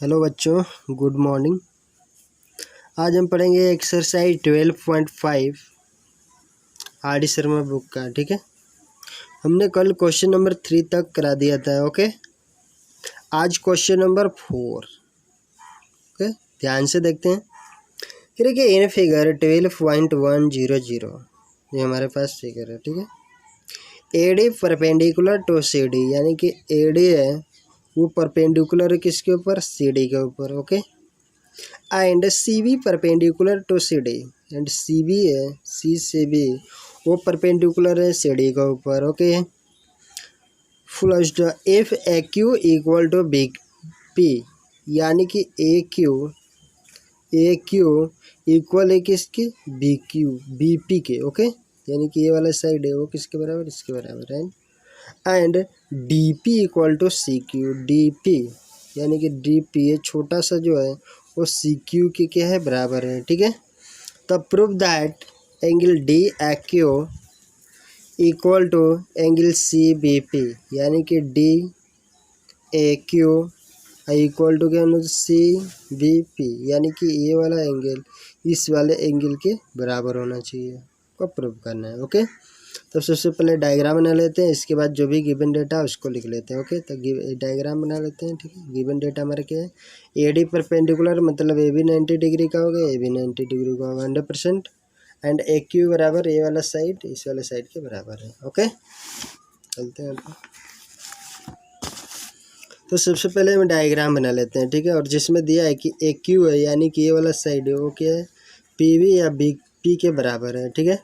Hello बच्चों, good morning. आज हम पढ़ेंगे exercise 12.5 R D Sharma book का। ठीक है, हमने कल क्वेश्चन नंबर 3 तक करा दिया था। ओके, आज क्वेश्चन नंबर 4। ओके, ध्यान से देखते हैं। फिर देखिए, इन फिगर 12.100 ये हमारे पास फिगर है। ठीक है, A D perpendicular to C D, यानी कि ए डी है वो परपेंडिकुलर है किसके ऊपर? सी डी के ऊपर। Okay, and C B perpendicular to C D, and C B है, सी से बी वो परपेंडिकुलर है सी डी के ऊपर। Okay, first if A Q equal to B P, यानी कि ए क्यू इक्वल है किसके? बी क्यू बी पी के। ओके, यानी कि ये वाला साइड है वो किसके बराबर? इसके बराबर है। And D P equal to C Q, D P यानी कि डी पी ये छोटा सा जो है वो सी क्यू के क्या है? बराबर है। ठीक है, तब prove that angle D A Q equal to angle C B P, यानी कि D A Q equal to क्या? सी बी पी, यानी कि ये वाला एंगल इस वाले एंगल के बराबर होना चाहिए, को प्रूव करना है। ओके, तो सबसे पहले डायग्राम बना लेते हैं, इसके बाद जो भी गिवन डेटा उसको लिख लेते हैं। ओके, तो डायग्राम बना लेते हैं। ठीक है, गिवन डेटा हमारा क्या है? ए डी परपेंडिकुलर मतलब ए बी 90 डिग्री का होगा, ए बी 90 डिग्री का होगा 100%, एंड ए क्यू बराबर ये वाला साइड इस वाले साइड के बराबर है। ओके, चलते हैं। तो सबसे पहले हम डायग्राम बना लेते हैं। ठीक है, और जिसमें दिया है कि ए क्यू है, यानी कि ये वाला साइड है वो क्या है? पी वी या बी पी के बराबर है। ठीक है,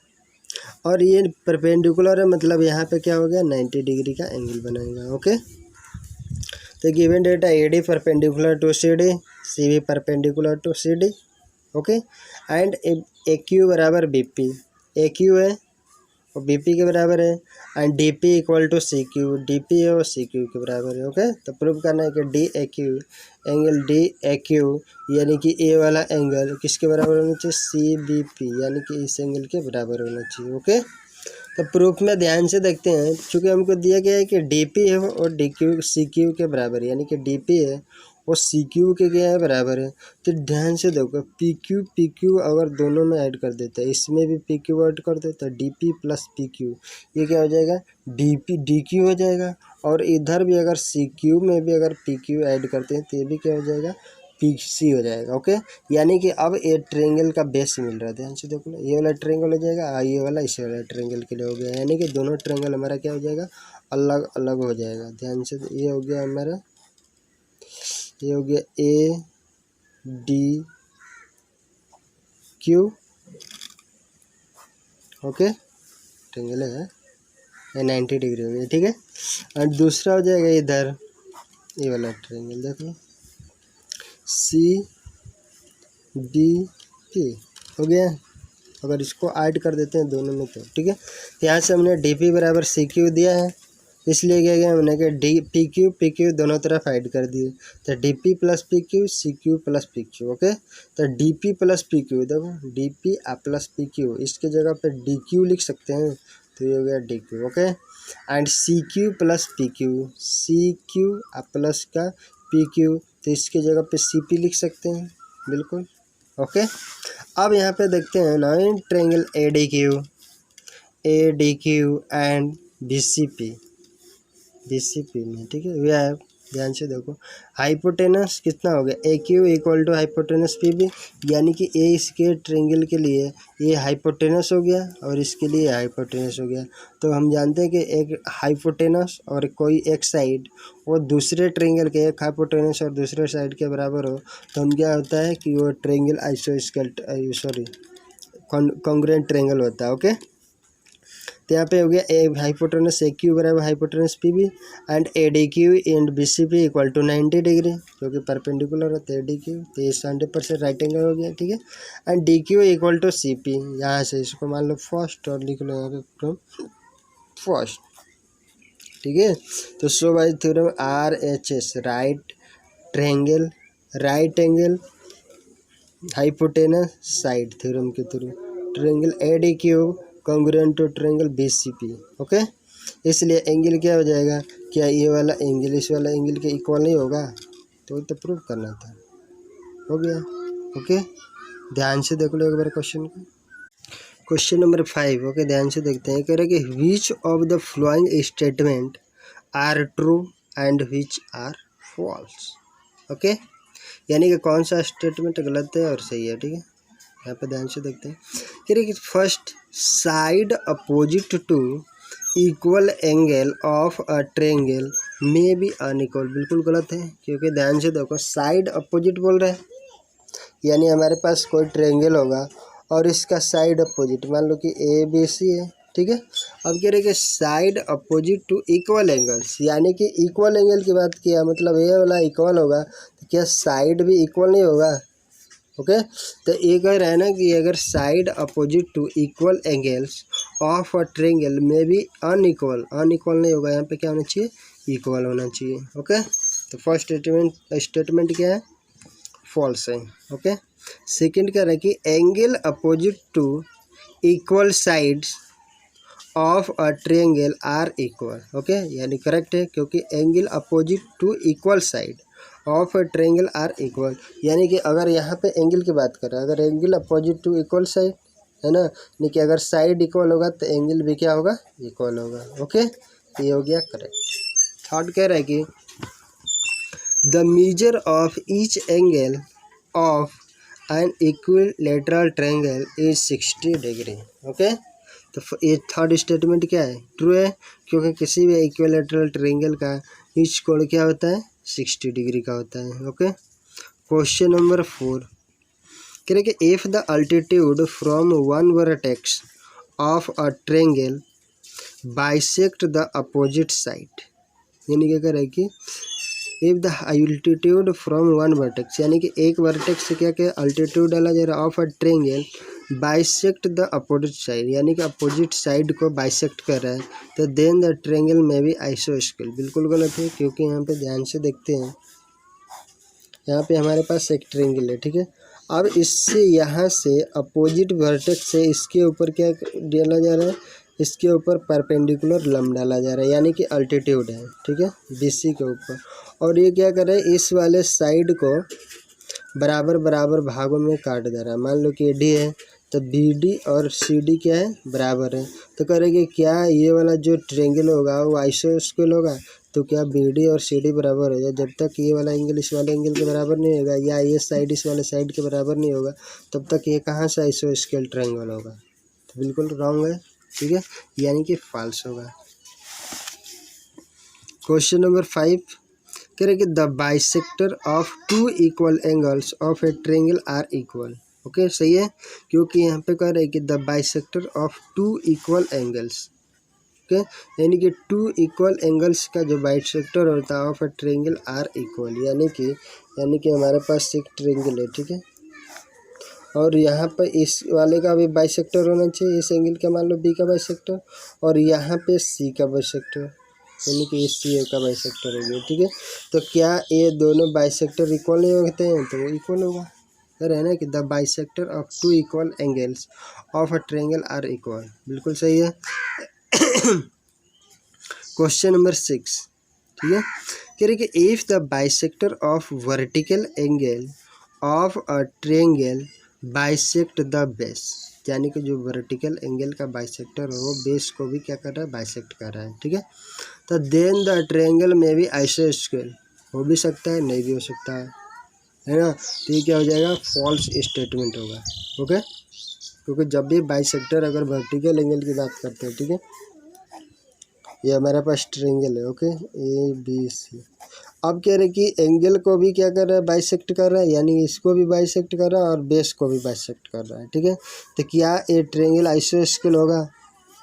और ये परपेंडिकुलर है मतलब यहाँ पे क्या हो गया? 90 डिग्री का एंगल बनाएगा। ओके, तो given data A D perpendicular to C D, C B perpendicular to C D. Okay, and A Q बराबर बी पी, ए क्यू है और बी पी के बराबर है, and D P equal to C Q, D P है और C Q के बराबर है। ओके, तो प्रूव करना है कि D A Q angle D A Q यानी कि ए वाला एंगल किसके बराबर होना चाहिए? सी बी पी, यानी कि इस एंगल के बराबर होना चाहिए। ओके, तो प्रूफ में ध्यान से देखते हैं। चूँकि हमको दिया गया है कि डी पी है और डी क्यू सी क्यू के बराबर है, यानी कि डी पी है और सी क्यू के क्या है? बराबर है। तो ध्यान से देखो, पी क्यू अगर दोनों में ऐड कर देते हैं, इसमें भी पी क्यू ऐड कर देते हैं, D P plus P Q ये क्या हो जाएगा? डी पी डी क्यू हो जाएगा। और इधर भी अगर सी क्यू में भी अगर पी क्यू ऐड करते हैं तो ये भी क्या हो जाएगा? पी सी हो जाएगा। ओके, यानी कि अब ये ट्रायंगल का बेस मिल रहा है। ध्यान से देखो, ये वाला ट्रायंगल हो जाएगा, ये वाला इस वाला ट्रायंगल के लिए हो गया, यानी कि दोनों ट्रायंगल हमारा क्या हो जाएगा? अलग अलग हो जाएगा। ध्यान से, ये हो गया हमारा, ये हो गया A D Q. Okay, triangle है ये 90 डिग्री हो गया। ठीक है, और दूसरा हो जाएगा इधर ये वाला ट्रायंगल, देख लो सी बी पी हो गया। अगर इसको ऐड कर देते हैं दोनों में तो ठीक है। तो यहाँ से हमने डी पी बराबर सी क्यू दिया है, इसलिए क्या गया हमने कि डी पी क्यू दोनों तरफ ऐड कर दिए, तो D P plus P Q C Q plus P Q. Okay, तो D P plus P Q, देखो D P plus P Q, इसके जगह पे डी क्यू लिख सकते हैं, तो ये हो गया D Q. Okay, and C Q plus P Q, C Q plus का पी क्यू, तो इसके जगह पे सी पी लिख सकते हैं, बिल्कुल। ओके, अब यहाँ पे देखते हैं ना, इन triangle A D Q and B C P में। ठीक है, वे है, ध्यान से देखो, हाइपोटेनस कितना हो गया? A Q equal to hypotenuse P B, यानी कि ए इसके ट्रायंगल के लिए ये हाइपोटेनस हो गया और इसके लिए हाइपोटेनस हो गया। तो हम जानते हैं कि एक हाइपोटेनस और कोई एक साइड वो दूसरे ट्रायंगल के, एक हाइपोटेनस और दूसरे साइड के बराबर हो, तो हम क्या होता है कि वो ट्रायंगल आइसोस्केल कॉन्ग्रुएंट ट्रायंगल होता है। ओके, तो यहाँ पे हो गया ए हाइपोटेनस ए क्यू बराबर hypotenuse P B, and A D Q and B C P equal to 90 degree, क्योंकि परपेंडिकुलर होता है डी क्यू, तो ये 100% राइट एंगल हो गया। ठीक है, and D Q equal to C P, यहाँ से इसको मान लो फर्स्ट और लिख लो यहाँ पे फ्रॉम फर्स्ट। ठीक है, तो so by theorem R H S, right angle hypotenuse side theorem के through triangle A D Q congruent to triangle B C P. Okay, इसलिए एंगल क्या हो जाएगा? क्या ये वाला एंगल इस वाला एंगल के इक्वल नहीं होगा? तो वही तो प्रूव करना था। हो गया। ओके, ध्यान से देख लो एक बार क्वेश्चन को। Question number 5। ओके, ध्यान से देखते हैं। कह रहे कि which of the following statement are true and which are false. Okay, यानी कि कौन सा स्टेटमेंट गलत है और सही है। ठीक है, यहाँ पे ध्यान से देखते हैं। कह रहे कि first, side opposite to equal angle of a triangle may be unequal. बिल्कुल गलत है, क्योंकि ध्यान से देखो साइड अपोजिट बोल रहे हैं, यानी हमारे पास कोई ट्रायंगल होगा और इसका साइड अपोजिट, मान लो कि ए बी सी है। ठीक है, अब कह रहे कि side opposite to equal angles, यानी कि इक्वल एंगल की बात किया, मतलब ये वाला इक्वल होगा तो क्या साइड भी इक्वल नहीं होगा। ओके, तो ये कह रहा है ना कि अगर side opposite to equal angles of a triangle में भी अनइक्वल, अनइक्वल नहीं होगा, यहाँ पे क्या होना चाहिए, इक्वल होना चाहिए। ओके, तो फर्स्ट स्टेटमेंट क्या है, फॉल्स है। ओके, सेकंड कह रहा है कि angle opposite to equal sides of a triangle are equal. Okay, यानी करेक्ट है, क्योंकि angle opposite to equal side of a triangle are equal, यानी कि अगर यहाँ पे एंगल की बात करें, अगर angle opposite to equal side है ना, यानी कि अगर साइड इक्वल होगा तो एंगल भी क्या होगा, इक्वल होगा। ओके, ये हो गया करेक्ट। थर्ड कह रहा है कि the measure of each angle of N equilateral triangle is 60 degree. Okay, तो ये थर्ड स्टेटमेंट क्या है, ट्रू है, क्योंकि किसी भी इक्विलेटरल ट्रायंगल का ईच कोण क्या होता है, 60 डिग्री का होता है। ओके, क्वेश्चन नंबर 4 कह रहे कि if the altitude from one vertex of a triangle bisect the opposite side, यानी क्या कह रहा है कि if the altitude from one vertex, यानी कि एक वर्टेक्स से क्या क्या अल्टीट्यूड डाला जा रहा है of a triangle bisect the opposite side, यानी कि अपोजिट साइड को बाइसेक्ट कर रहा है, तो देन द ट्रायंगल में भी आइसोस्केल। बिल्कुल गलत है, क्योंकि यहाँ पे ध्यान से देखते हैं, यहाँ पे हमारे पास एक ट्रायंगल है। ठीक है, अब इससे यहाँ से अपोजिट वर्टेक्स से इसके ऊपर क्या डाला जा रहा है, इसके ऊपर परपेंडिकुलर लंब डाला जा रहा है, यानी कि अल्टीट्यूड है। ठीक है, बीसी के ऊपर, और ये क्या कर रहा है, इस वाले साइड को बराबर बराबर भागों में काट दे रहा है। मान लो कि डी है तो बी डी और सी डी क्या है, बराबर है, तो करेंगे क्या ये वाला जो ट्रायंगल होगा वो आइसोस्केल होगा, तो क्या बी डी और सी डी बराबर हो जाए। जब तक ये वाला एंगल इस वाले एंगल के बराबर नहीं होगा, या ये साइड इस वाले साइड के बराबर नहीं होगा, तब तक ये कहाँ से आइसोस्केल ट्रायंगल होगा। तो बिल्कुल रॉन्ग है। ठीक है, यानी कि फॉल्स होगा। क्वेश्चन नंबर 5 कह रहे कि the bisector of two equal angles of a triangle are equal. Okay, सही है, क्योंकि यहाँ पे कह रहे हैं कि the bisector of two equal angles. Okay, यानी कि टू इक्वल एंगल्स का जो बाइसेक्टर होता है of a triangle are equal, यानी कि हमारे पास एक ट्रायंगल है। ठीक है, और यहाँ पर इस वाले का भी बाइसेक्टर होना चाहिए, इस एंगल का मान लो बी का बाइसेक्टर, और यहाँ पे सी का बाइसेक्टर, यानी कि इस सी का बाइसेक्टर हो गया। ठीक है, तो क्या ये दोनों बाइसेक्टर इक्वल नहीं होते हैं, तो वो इक्वल होगा। कह रहे हैं ना कि the bisector of two equal angles of a triangle are equal. बिल्कुल सही है। Question number 6। ठीक है, कह रहे कि if the bisector of vertical angle of a triangle bisect the base, यानी कि जो वर्टिकल एंगल का बाइसेक्टर हो वो बेस को भी क्या कर रहा है, बाइसेक्ट कर रहा है। ठीक है, तो देन द ट्रायंगल में भी आइसोस्केल हो भी सकता है, नहीं भी हो सकता है ना। तो ये क्या हो जाएगा, फॉल्स स्टेटमेंट होगा। ओके, क्योंकि जब भी बाइसेक्टर अगर वर्टिकल एंगल की बात करते हैं, ठीक है, ये हमारे पास ट्रायंगल है। ओके, ए बी सी, अब कह रहे कि एंगल को भी क्या कर रहा है, बाइसेक्ट कर रहा है, यानी इसको भी बाइसेक्ट कर रहा है और बेस को भी बाइसेक्ट कर रहा है। ठीक है, तो क्या ये ट्रायंगल आइसोस्केल होगा,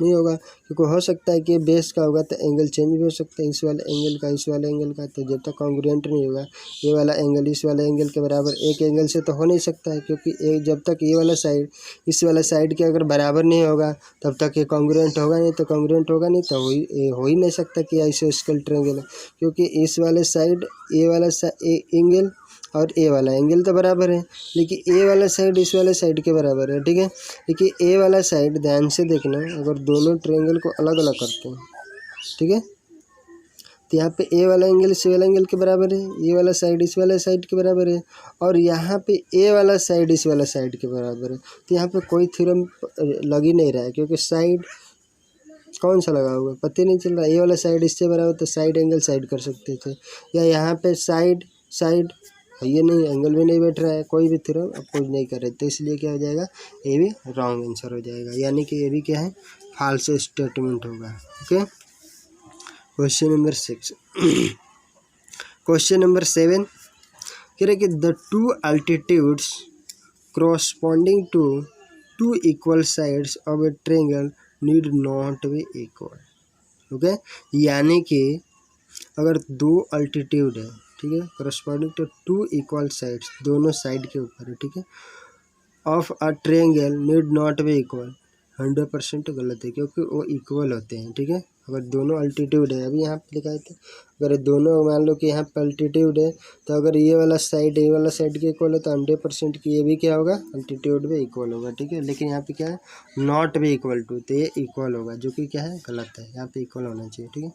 नहीं होगा, क्योंकि हो सकता है कि बेस का होगा तो एंगल चेंज भी हो सकता है, इस वाले एंगल का इस वाले एंगल का, तो जब तक कॉन्ग्रुएंट नहीं होगा ये वाला एंगल इस वाले एंगल के बराबर एक एंगल से तो हो नहीं सकता है, क्योंकि जब तक ये वाला साइड इस वाला साइड के अगर बराबर नहीं होगा तब तक ये कॉन्ग्रुएंट होगा नहीं, तो कॉन्ग्रुएंट होगा नहीं तो हो ही नहीं सकता कि आइसोस्केल ट्रायंगल है, क्योंकि इस वाले साइड ये वाला एंगल और ए वाला एंगल तो बराबर है, लेकिन ए वाला साइड इस वाले साइड के बराबर है। ठीक है, लेकिन ए वाला साइड ध्यान से देखना, अगर दोनों ट्रायंगल को अलग अलग करते हैं, ठीक है, तो यहाँ पे ए वाला एंगल इस वाला एंगल के बराबर है, ये वाला साइड इस वाला साइड के बराबर है, और यहाँ पे ए वाला साइड इस वाला साइड के बराबर है। तो यहाँ पे कोई थ्योरम लग ही नहीं रहा है, क्योंकि साइड कौन सा लगा हुआ है पता ही नहीं चल रहा। ए वाला साइड इससे बराबर, तो साइड एंगल साइड कर सकते थे, या यहाँ पे साइड साइड ये नहीं, एंगल भी नहीं बैठ रहा है, कोई भी थ्योरम अपोज नहीं कर रहे, तो इसलिए क्या हो जाएगा, ए भी रॉन्ग आंसर हो जाएगा, यानी कि ये भी क्या है, फॉल्स स्टेटमेंट होगा। Okay, question number 6। Question number 7 कह रहे कि the two altitudes corresponding to two equal sides of a triangle need not be equal। Okay, यानी कि अगर दो अल्टीट्यूड है, ठीक है, corresponding to two equal sides, दोनों साइड के ऊपर है, ठीक है, of a triangle need not be equal, 100% गलत है, क्योंकि वो इक्वल होते हैं, ठीक है। अगर दोनों अल्टीट्यूड है, अभी यहाँ पे लिखा है, तो अगर दोनों मान लो कि यहाँ पे अल्टीट्यूड है, तो अगर ये वाला साइड के इक्वल है, तो 100% की ये भी क्या होगा, अल्टीट्यूड भी इक्वल होगा, ठीक है। लेकिन यहाँ पे क्या है, नॉट भी इक्वल टू, तो ये इक्वल होगा, जो कि क्या है, गलत है, यहाँ पे इक्वल होना चाहिए, ठीक है।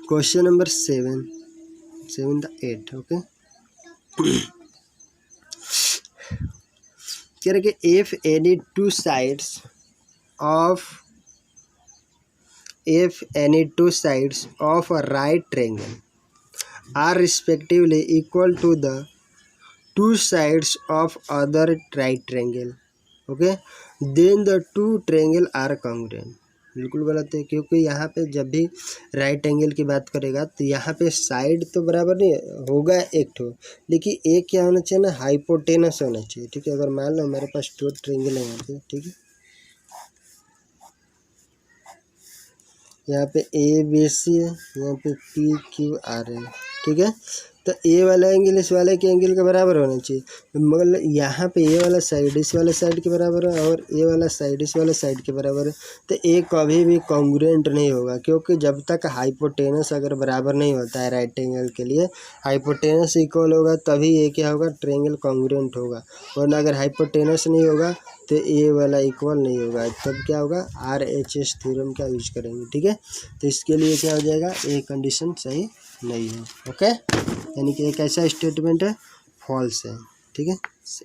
Question number 8। ओके, कह रहे कि if any two sides of a right triangle are respectively equal to the two sides of other right triangle, okay, then the two triangle are congruent। बिल्कुल गलत है, क्योंकि यहाँ पे जब भी राइट एंगल की बात करेगा तो यहाँ पे साइड तो बराबर नहीं होगा एक ठो, लेकिन एक क्या होना चाहिए ना, हाइपोटेनस होना चाहिए, ठीक है। अगर मान लो हमारे पास दो ट्रायंगल है यहाँ पे, ठीक है, यहाँ पे ए बी सी है, यहाँ पे पी क्यू आर है, ठीक है। तो ए वाला एंगल इस वाले के एंगल के बराबर होना चाहिए, मगर यहाँ पे ए वाला साइड इस वाले साइड के बराबर है, और ए वाला साइड इस वाले साइड के बराबर है, तो ए कभी भी कॉन्ग्रुएंट नहीं होगा, क्योंकि जब तक हाइपोटेनस अगर बराबर नहीं होता है राइट एंगल के लिए, हाइपोटेनस इक्वल होगा तभी ये क्या होगा, ट्रायंगल कॉन्ग्रुएंट होगा, वरना अगर हाइपोटेनस नहीं होगा तो ए वाला इक्वल नहीं होगा, तब क्या होगा, RHS थ्योरम का यूज करेंगे, ठीक है। तो इसके लिए क्या हो जाएगा, ये कंडीशन सही नहीं है। ओके, यानी कि एक ऐसा स्टेटमेंट है, फॉल्स है, ठीक है।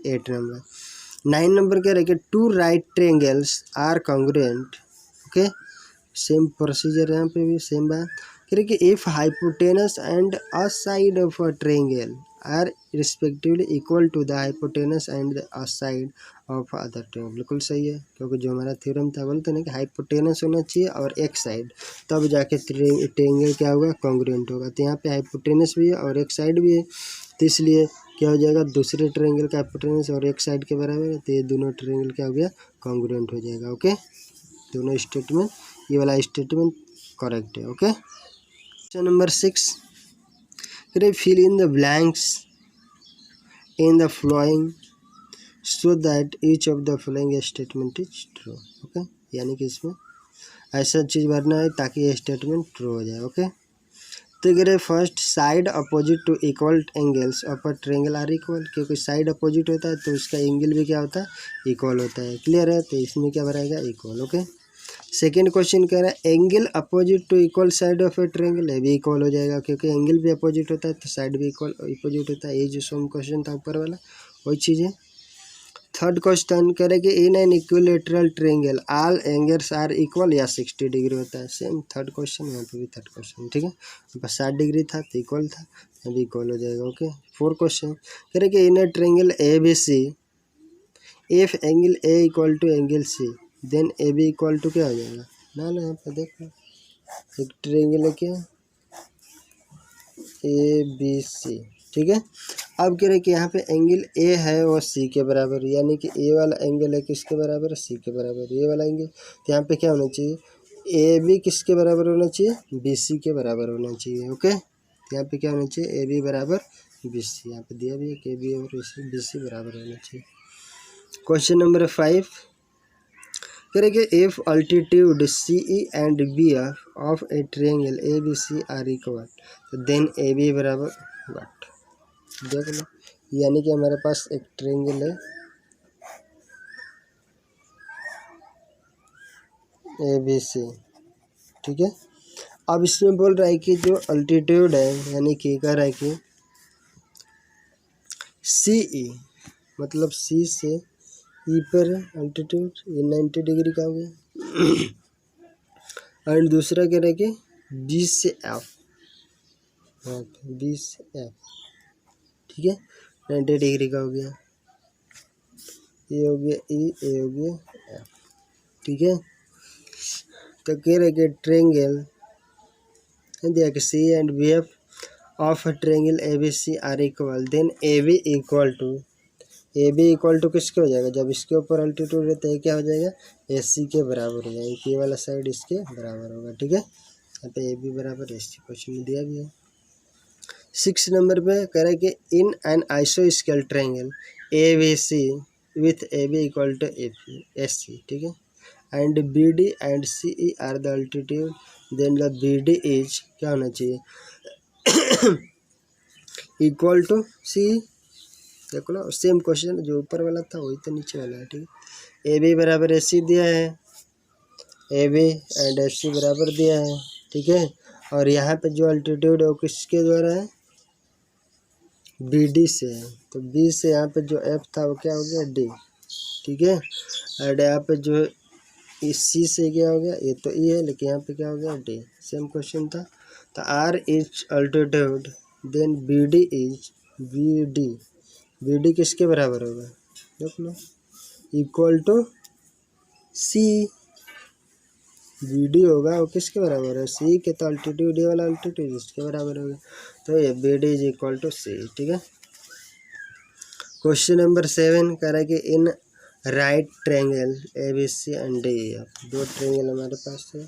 8 नंबर। 9 नंबर कह रहे कि two right triangles are congruent. Okay, same procedure यहाँ पे भी सेम बात कह रहे कि if hypotenuse and a side of a triangle are respectively equal to the hypotenuse and a side of other triangle. बिल्कुल सही है, क्योंकि जो हमारा थ्योरम था बोलते ना कि हाइपोटेनस होना चाहिए और एक साइड, तब जाके ट्रायंगल क्या होगा, कॉन्ग्रुएंट होगा। तो यहाँ पे हाइपोटेनस भी है और एक साइड भी है, तो इसलिए क्या हो जाएगा, दूसरे ट्रायंगल का हाइपोटेनस और एक साइड के बराबर है, तो ये दोनों ट्रायंगल क्या हो गया, कॉन्ग्रुएंट हो जाएगा। ओके, दोनों स्टेटमेंट, ये वाला स्टेटमेंट करेक्ट है। Okay, question number 6 fill in the blanks in the following so that each of the following statement is true. Okay, यानी कि इसमें ऐसा चीज़ भरना है ताकि ये स्टेटमेंट ट्रू हो जाए। ओके, तो कह रहे first side opposite to equal angles of a triangle are equal, क्योंकि साइड अपोजिट होता है तो उसका एंगल भी क्या होता है, इक्वल होता है। क्लियर है, तो इसमें क्या भराएगा, इक्वल। ओके, सेकेंड क्वेश्चन कह रहा है angle opposite to equal side of a triangle, ये भी इक्वल हो जाएगा, क्योंकि एंगल भी अपोजिट होता है तो साइड भी इक्वल अपोजिट होता है। ये जो सम क्वेश्चन था ऊपर वाला वही चीज़ है। थर्ड क्वेश्चन कह रहे कि in an equilateral triangle all angles are equal या 60 डिग्री होता है। सेम थर्ड क्वेश्चन, यहाँ पे भी थर्ड क्वेश्चन, ठीक है। 60 डिग्री था तो इक्वल था, अभी इक्वल हो जाएगा। ओके, फोर्थ क्वेश्चन कह रहे कि in a triangle A B C if angle A equal to angle C then A B equal to क्या हो जाएगा ना, यहाँ पे देखो एक ट्रायंगल है क्या, ए बी सी, ठीक है। अब कह रहे कि यहाँ पे एंगल ए है और सी के बराबर, यानी कि ए वाला एंगल है किसके बराबर है, सी के बराबर, ये वाला एंगल, तो यहाँ पे क्या होना चाहिए, ए बी किसके बराबर होना चाहिए, बी सी के बराबर होना चाहिए। ओके, तो यहाँ पे क्या होना चाहिए, ए बी बराबर बी सी, यहाँ पे दिया भी है कि ए बी और बी सी बराबर होना चाहिए। क्वेश्चन नंबर 5 कह रहे कि if altitude C E and B of a triangle A B C are equal, तो देन ए बी बराबर व्हाट, देख लो, यानी कि हमारे पास एक ट्रायंगल है ए बी सी, ठीक है। अब इसमें बोल रहा है कि जो अल्टीट्यूड है यानी कि कह रहा है कि सी ई, मतलब सी से ई पर अल्टीट्यूड ये 90 डिग्री का हो गया। एंड दूसरा कह रहा है कि बी से एफ, बी से एफ, ठीक है, 90 डिग्री का हो गया। ये हो गया ई, ए हो गया एफ, ठीक है। तो कह रहे कि ट्रेंगल दिया कि C and B F of triangle A B C are equal, then A B equal to, A B equal to किसके हो जाएगा, जब इसके ऊपर अल्टीट्यूड रहता है क्या हो जाएगा, ए सी के बराबर हो जाएगा, ये वाला साइड इसके बराबर होगा, ठीक है। यहाँ पे ए बी बराबर ए सी क्वेश्चन में दिया भी है। 6 नंबर पे कह रहा है कि इन एन आइसोस्केल triangle A B C with A B equal to A P S C, ठीक है, and B D and C E are the altitude, then the B D is क्या होना चाहिए, इक्वल टू सी। देखो ना same question, जो ऊपर वाला था वही तो नीचे वाला है, ठीक है। ए बी बराबर ए सी दिया है, A B and S C बराबर दिया है, ठीक है। और यहाँ पे जो अल्टीट्यूड है वो किसके द्वारा है, बी डी से है, तो बी से यहाँ पे जो एफ था वो क्या हो गया, डी, ठीक है। और यहाँ पे जो इस सी से क्या हो गया, ये तो ई है लेकिन यहाँ पे क्या हो गया, डी, सेम क्वेश्चन था। तो R is altitude, then B D is, B D, B D किसके बराबर होगा, देख लो, equal to C, B D होगा वो किसके बराबर है, सी के, तो अल्टीट्यूड ये वाला अल्टीट्यूड इसके बराबर होगा, तो ये B D is equal to C, ठीक है। क्वेश्चन नंबर 7 कह रहा है कि in right triangle A B C and D E F, दो ट्रायंगल हमारे पास है,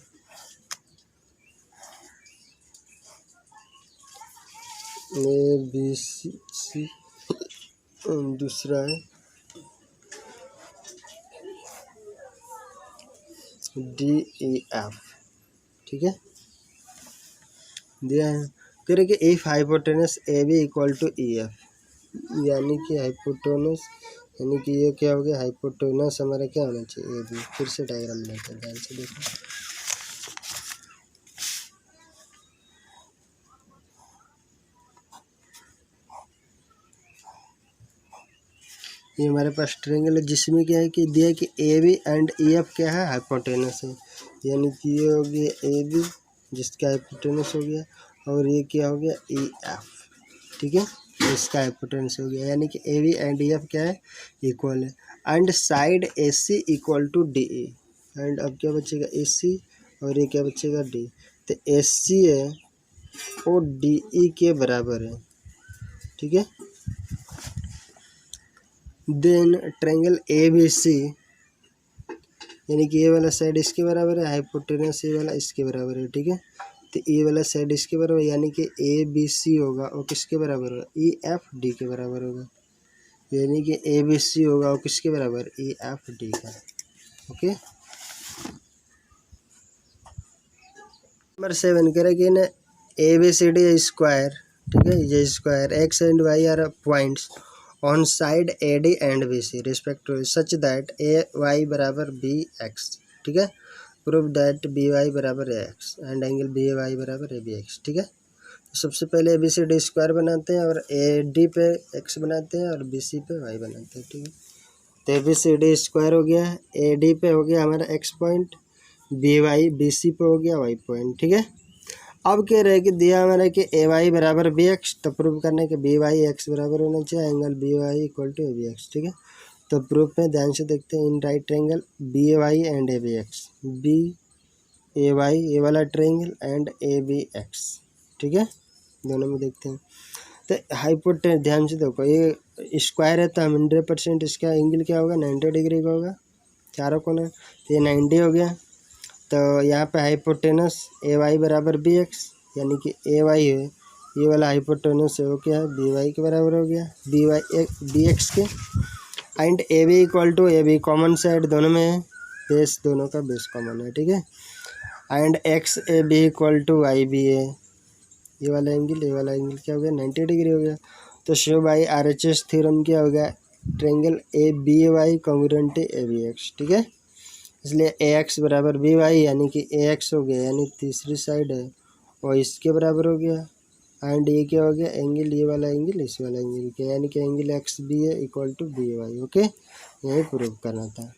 ए बी सी दूसरा है डी ई एफ, ठीक है, दिया है। कह रहे कि if hypotenuse A B equal to E F, यानी कि हाइपोटेनस, यानी कि ये क्या हो गया, हाइपोटेनस हमारा क्या होना चाहिए, ए बी। फिर से डायग्राम बनाते हैं, ध्यान से देखो, ये हमारे पास ट्रायंगल है जिसमें क्या है कि दिया है कि A B and E F क्या है, हाइपोटेनस है, यानी कि ये हो गया ए बी जिसका हाइपोटेनस हो गया, और ये क्या हो गया, ई एफ, ठीक है, इसका हाइपोटेनस हो गया, यानी कि A B and E F क्या है, इक्वल है। And side A C equal to D E, and अब क्या बचेगा, ए सी, और ये क्या बचेगा, डी, तो ए सी है वो डी ई के बराबर है, ठीक है। Then triangle A B C, यानी कि ये वाला साइड इसके बराबर है, हाइपोटेनस ये वाला इसके बराबर है, ठीक है, तो ये वाला साइड इसके बराबर, यानी कि ए बी सी होगा वो किसके बराबर होगा, ई एफ डी के बराबर होगा, यानी कि ए बी सी होगा वो किसके बराबर, ई एफ डी का, ओके। नंबर 7 कह रहे कि ना A B C D square, ठीक है, ये square X and Y are points on side A D and B C respectively such that A Y बराबर बी एक्स, ठीक है, प्रूव दैट बी वाई बराबर A X and angle B A Y बराबर A B X, ठीक है। तो सबसे पहले A B C D square बनाते हैं और ए डी पे एक्स बनाते हैं और बी सी पे वाई बनाते हैं, ठीक है। तो A B C D square हो गया, ए डी पे हो गया हमारा X point, B Y B C पे हो गया वाई पॉइंट, ठीक है। अब कह रहे हैं कि दिया हमारा कि ए वाई बराबर बी एक्स, तो प्रूव करने के बी वाई एक्स बराबर होना चाहिए, angle B Y equal to A B X, ठीक है। तो प्रूफ में ध्यान से देखते हैं, in right triangle B A Y and A B X, B A Y ये वाला triangle and A B X, ठीक है, दोनों में देखते हैं। तो हाइपोटेनस ध्यान से देखो, ये स्क्वायर है तो 100% इसका एंगल क्या होगा, 90 डिग्री का होगा, चारों कोना, तो ये 90 हो गया। तो यहाँ पे हाइपोटेनस ए वाई बराबर बी एक्स, यानी कि ए वाई है ये वाला हाइपोटेनस है वो क्या है, बी वाई के बराबर हो गया, बी वाई बी एक्स के, and A B equal to A B common side दोनों में है, बेस दोनों का बेस कॉमन है, ठीक है। And X A B equal to Y B है, ये वाला एंगल क्या हो गया, 90 डिग्री हो गया। तो show by R H S theorem क्या हो गया, triangle A B A Y congruent A B X, ठीक है, इसलिए ए एक्स बराबर बी वाई, यानी कि ए एक्स हो गया, यानी तीसरी साइड है और इसके बराबर हो गया। एंड ये क्या हो गया, एंगल, ये वाला एंगल इस वाला एंगल के, यानी कि एंगल एक्स बी है equal to B Y. Okay, यही प्रूव करना था।